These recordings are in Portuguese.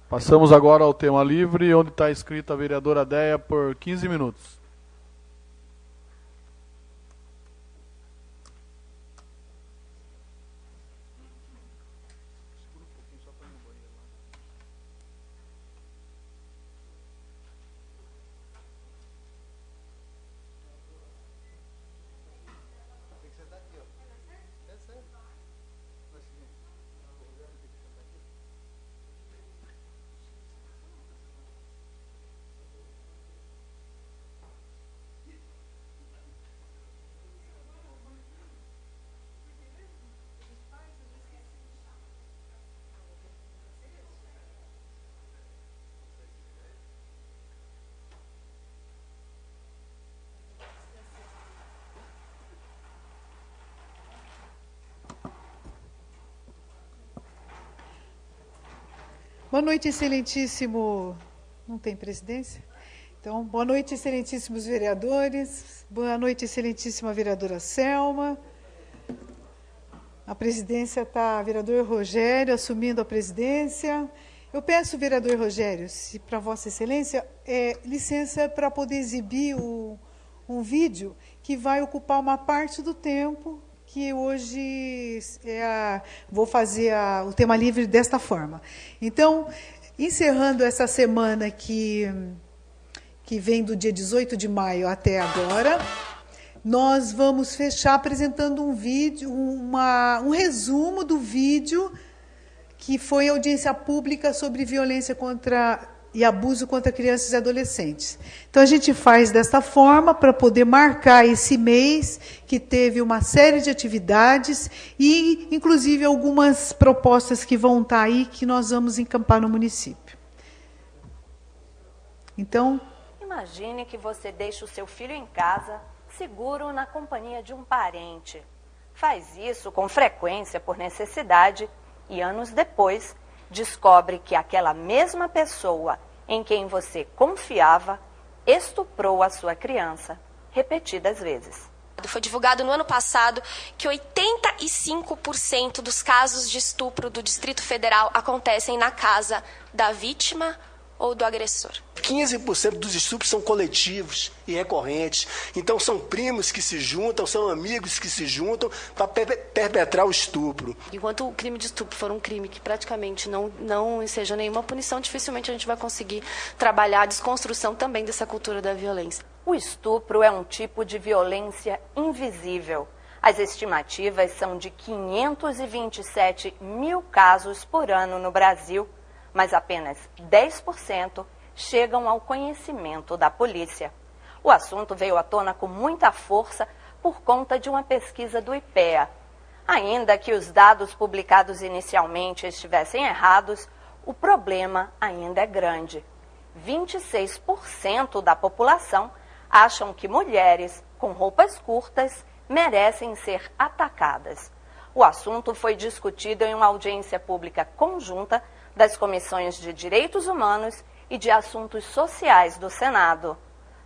Passamos agora ao tema livre, onde está escrita a vereadora Déia por 15 minutos. Boa noite, excelentíssimo... Não tem presidência? Então, boa noite, excelentíssimos vereadores. Boa noite, excelentíssima vereadora Selma. A presidência está, vereador Rogério, assumindo a presidência. Eu peço, vereador Rogério, se para Vossa Excelência, licença para poder exibir um vídeo que vai ocupar uma parte do tempo que hoje vou fazer o tema livre desta forma. Então, encerrando essa semana que vem do dia 18 de maio até agora, nós vamos fechar apresentando um vídeo, um resumo do vídeo que foi audiência pública sobre violência e abuso contra crianças e adolescentes. Então, a gente faz desta forma para poder marcar esse mês, que teve uma série de atividades e, inclusive, algumas propostas que vão estar aí, que nós vamos encampar no município. Então... Imagine que você deixa o seu filho em casa, seguro na companhia de um parente. Faz isso com frequência por necessidade e, anos depois, descobre que aquela mesma pessoa em quem você confiava estuprou a sua criança repetidas vezes. Foi divulgado no ano passado que 85% dos casos de estupro do Distrito Federal acontecem na casa da vítima ou do agressor. 15% dos estupros são coletivos e recorrentes. Então, são primos que se juntam, são amigos que se juntam para perpetrar o estupro. Enquanto o crime de estupro for um crime que praticamente não enseja nenhuma punição, dificilmente a gente vai conseguir trabalhar a desconstrução também dessa cultura da violência. O estupro é um tipo de violência invisível. As estimativas são de 527 mil casos por ano no Brasil, mas apenas 10% chegam ao conhecimento da polícia. O assunto veio à tona com muita força por conta de uma pesquisa do IPEA. Ainda que os dados publicados inicialmente estivessem errados, o problema ainda é grande. 26% da população acham que mulheres com roupas curtas merecem ser atacadas. O assunto foi discutido em uma audiência pública conjunta das Comissões de Direitos Humanos e de Assuntos Sociais do Senado.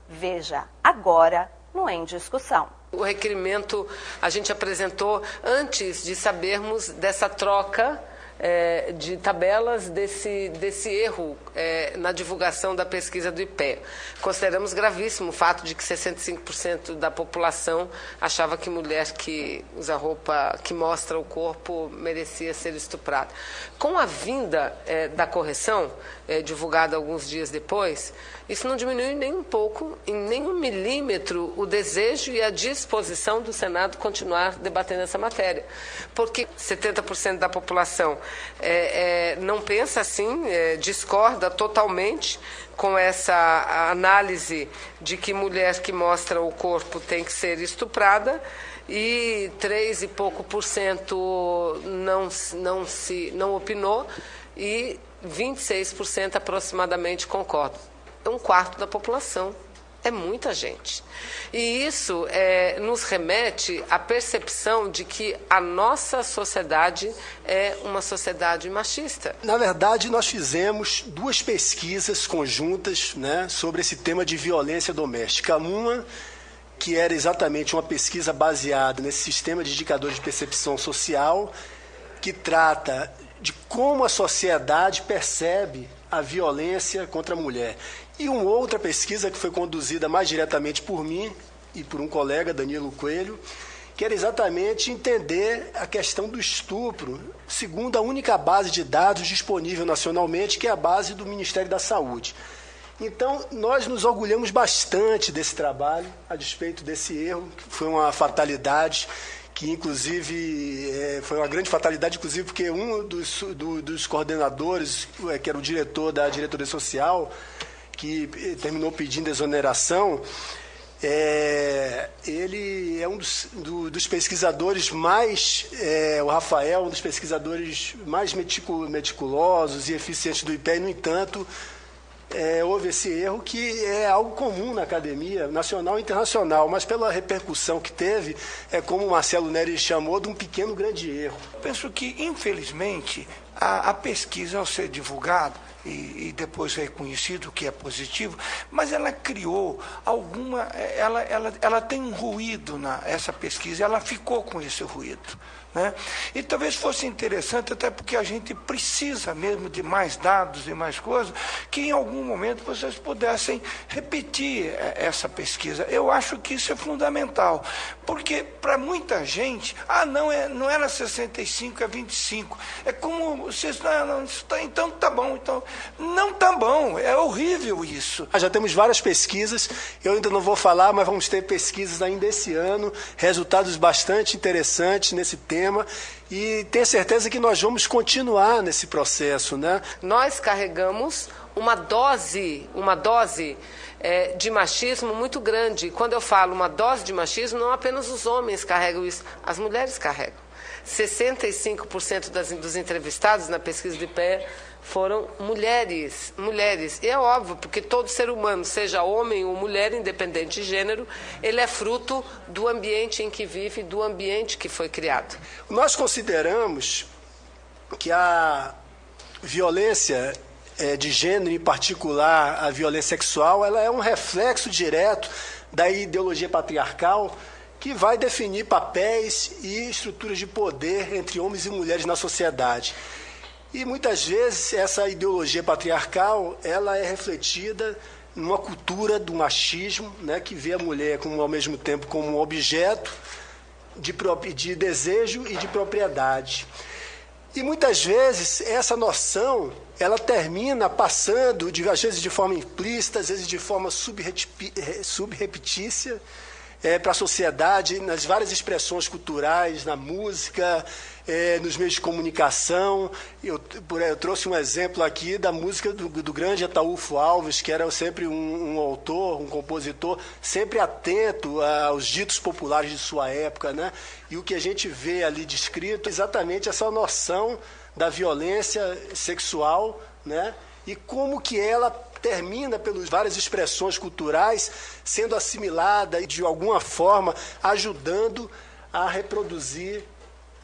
Veja agora no Em Discussão. O requerimento a gente apresentou antes de sabermos dessa troca de tabelas desse erro na divulgação da pesquisa do IPEA. Consideramos gravíssimo o fato de que 65% da população achava que mulher que usa roupa que mostra o corpo merecia ser estuprada. Com a vinda da correção, divulgada alguns dias depois, isso não diminui nem um pouco, em nem um milímetro, o desejo e a disposição do Senado continuar debatendo essa matéria. Porque 70% da população não pensa assim, discorda totalmente com essa análise de que mulher que mostra o corpo tem que ser estuprada, e 3 e pouco por cento não opinou, e 26% aproximadamente concordam. É um quarto da população. É muita gente. E isso nos remete à percepção de que a nossa sociedade é uma sociedade machista. Na verdade, nós fizemos 2 pesquisas conjuntas, né, sobre esse tema de violência doméstica. Uma que era exatamente uma pesquisa baseada nesse sistema de indicadores de percepção social, que trata de como a sociedade percebe a violência contra a mulher. E uma outra pesquisa que foi conduzida mais diretamente por mim e por um colega, Danilo Coelho, que era exatamente entender a questão do estupro, segundo a única base de dados disponível nacionalmente, que é a base do Ministério da Saúde. Então, nós nos orgulhamos bastante desse trabalho, a despeito desse erro, que foi uma fatalidade, que inclusive foi uma grande fatalidade, inclusive porque um dos coordenadores, que era o diretor da diretoria social, que terminou pedindo exoneração, ele é um dos pesquisadores mais, o Rafael, um dos pesquisadores mais meticulosos e eficientes do IPEA, e, no entanto, houve esse erro que é algo comum na academia nacional e internacional, mas pela repercussão que teve, como o Marcelo Neri chamou, de um pequeno grande erro. Penso que, infelizmente, a pesquisa, ao ser divulgada, e depois reconhecido que é positivo, mas ela criou ela tem um ruído essa pesquisa, ela ficou com esse ruído, né? E talvez fosse interessante, até porque a gente precisa mesmo de mais dados e mais coisas, que em algum momento vocês pudessem repetir essa pesquisa. Eu acho que isso é fundamental, porque para muita gente, não era 65, é 25. É como vocês, então tá bom, então não tá bom, é horrível isso. Já temos várias pesquisas, eu ainda não vou falar, mas vamos ter pesquisas ainda esse ano, resultados bastante interessantes nesse tema, e tenho certeza que nós vamos continuar nesse processo, né? Nós carregamos uma dose de machismo muito grande. Quando eu falo uma dose de machismo, não apenas os homens carregam isso, as mulheres carregam. 65% dos entrevistados na pesquisa do IPEA foram mulheres. E é óbvio, porque todo ser humano, seja homem ou mulher, independente de gênero, ele é fruto do ambiente em que vive, do ambiente que foi criado. Nós consideramos que a violência de gênero, em particular a violência sexual, ela é um reflexo direto da ideologia patriarcal, que vai definir papéis e estruturas de poder entre homens e mulheres na sociedade. E muitas vezes essa ideologia patriarcal, ela é refletida numa cultura do machismo, né, que vê a mulher como, ao mesmo tempo como um objeto de desejo e de propriedade. E muitas vezes essa noção, ela termina passando, às vezes de forma implícita, às vezes de forma subrepetícia, para a sociedade, nas várias expressões culturais, na música, nos meios de comunicação. Eu trouxe um exemplo aqui da música do grande Ataúfo Alves, que era sempre um autor, um compositor, sempre atento aos ditos populares de sua época, né? E o que a gente vê ali descrito é exatamente essa noção da violência sexual, né? E como que ela termina pelas várias expressões culturais sendo assimilada e, de alguma forma, ajudando a reproduzir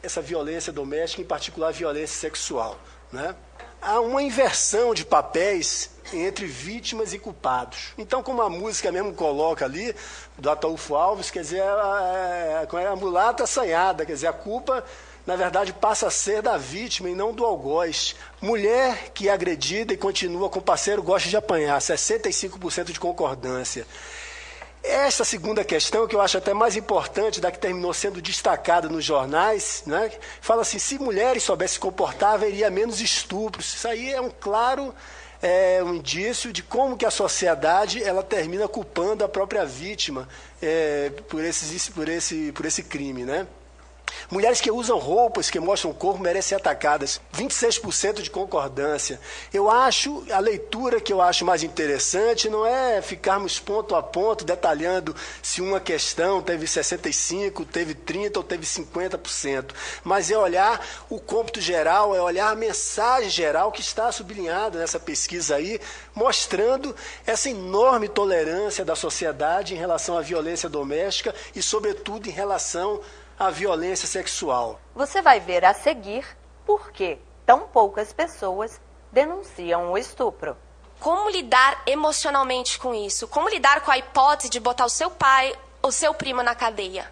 essa violência doméstica, em particular a violência sexual, né? Há uma inversão de papéis entre vítimas e culpados. Então, como a música mesmo coloca ali, do Ataúfo Alves, quer dizer, a mulata assanhada, quer dizer, a culpa, na verdade, passa a ser da vítima e não do algoz. Mulher que é agredida e continua com parceiro gosta de apanhar, 65% de concordância. Essa segunda questão, que eu acho até mais importante, da que terminou sendo destacada nos jornais, né, fala assim, se mulheres soubessem se comportar, haveria menos estupros. Isso aí é um claro um indício de como que a sociedade ela termina culpando a própria vítima por esse crime, né? Mulheres que usam roupas que mostram o corpo merecem ser atacadas. 26% de concordância. Eu acho, a leitura que eu acho mais interessante não é ficarmos ponto a ponto detalhando se uma questão teve 65%, teve 30% ou teve 50%. Mas é olhar o cômputo geral, é olhar a mensagem geral que está sublinhada nessa pesquisa aí, mostrando essa enorme tolerância da sociedade em relação à violência doméstica e, sobretudo, em relação a violência sexual. Você vai ver a seguir por que tão poucas pessoas denunciam o estupro. Como lidar emocionalmente com isso? Como lidar com a hipótese de botar o seu pai ou seu primo na cadeia?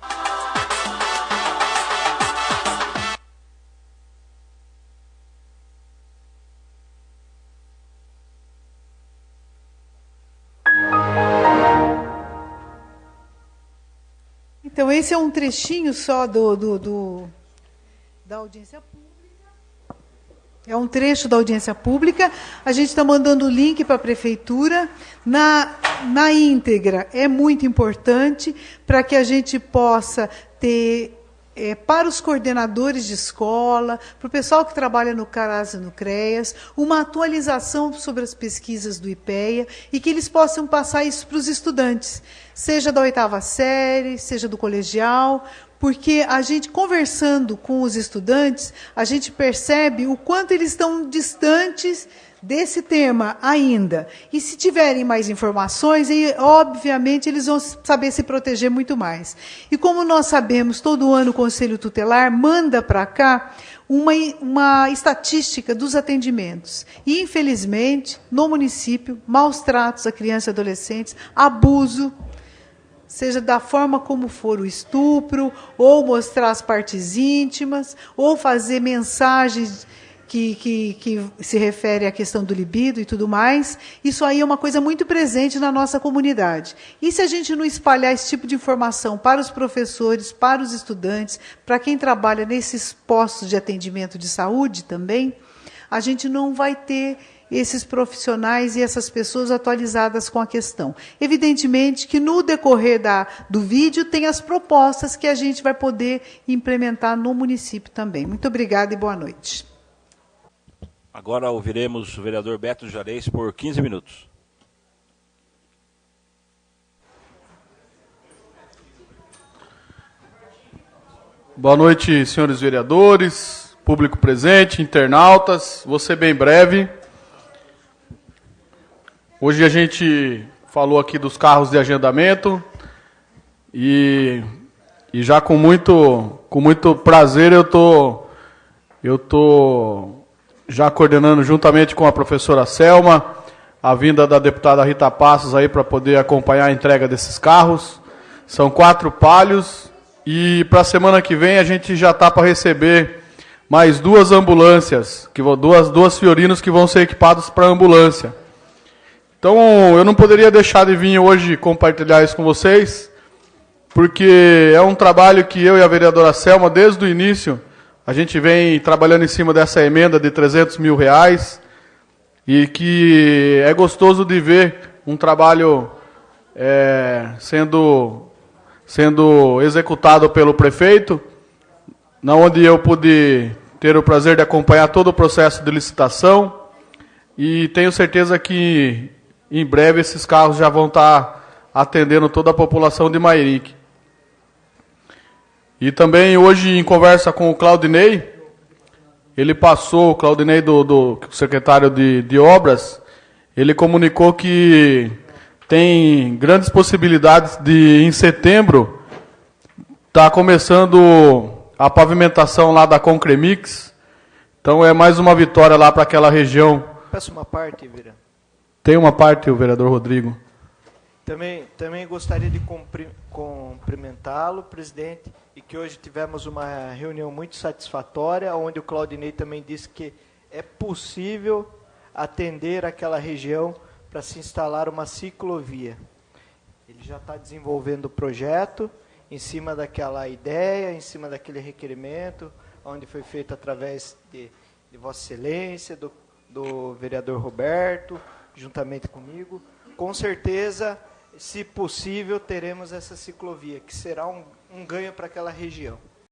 Então, esse é um trechinho só da audiência pública. É um trecho da audiência pública. A gente está mandando o link para a Prefeitura. Na íntegra, é muito importante para que a gente possa ter, para os coordenadores de escola, para o pessoal que trabalha no CARAS e no CREAS, uma atualização sobre as pesquisas do IPEA e que eles possam passar isso para os estudantes, seja da 8ª série, seja do colegial, porque a gente, conversando com os estudantes, a gente percebe o quanto eles estão distantes desse tema ainda. E se tiverem mais informações, obviamente, eles vão saber se proteger muito mais. E como nós sabemos, todo ano o Conselho Tutelar manda para cá uma estatística dos atendimentos. E, infelizmente, no município, maus tratos a crianças e adolescentes, abuso, seja da forma como for o estupro, ou mostrar as partes íntimas, ou fazer mensagens que se refere à questão do libido e tudo mais, isso aí é uma coisa muito presente na nossa comunidade. E se a gente não espalhar esse tipo de informação para os professores, para os estudantes, para quem trabalha nesses postos de atendimento de saúde também, a gente não vai ter esses profissionais e essas pessoas atualizadas com a questão. Evidentemente que no decorrer do vídeo tem as propostas que a gente vai poder implementar no município também. Muito obrigada e boa noite. Agora ouviremos o vereador Beto Jarez por 15 minutos. Boa noite, senhores vereadores, público presente, internautas. Vou ser bem breve. Hoje a gente falou aqui dos carros de agendamento e já com muito prazer eu tô já coordenando juntamente com a professora Selma a vinda da deputada Rita Passos aí para poder acompanhar a entrega desses carros. São 4 Palhos e para a semana que vem a gente já está para receber mais 2 ambulâncias, duas Fiorinos que vão ser equipados para ambulância. Então, eu não poderia deixar de vir hoje compartilhar isso com vocês, porque é um trabalho que eu e a vereadora Selma, desde o início, a gente vem trabalhando em cima dessa emenda de R$300 mil, e que é gostoso de ver um trabalho sendo executado pelo prefeito, onde eu pude ter o prazer de acompanhar todo o processo de licitação, e tenho certeza que em breve esses carros já vão estar atendendo toda a população de Mairique. E também hoje, em conversa com o Claudinei, o Claudinei do secretário de Obras, ele comunicou que tem grandes possibilidades de, em setembro, estar começando a pavimentação lá da Concremix. Então é mais uma vitória lá para aquela região. Peço uma parte, vereador. Tem uma parte, o vereador Rodrigo. Também gostaria de cumprimentá-lo, presidente, e que hoje tivemos uma reunião muito satisfatória, onde o Claudinei também disse que é possível atender aquela região para se instalar uma ciclovia. Ele já está desenvolvendo o projeto em cima daquela ideia, em cima daquele requerimento, onde foi feito através de Vossa Excelência, do vereador Roberto, juntamente comigo. Com certeza, se possível, teremos essa ciclovia, que será um ganho para aquela região.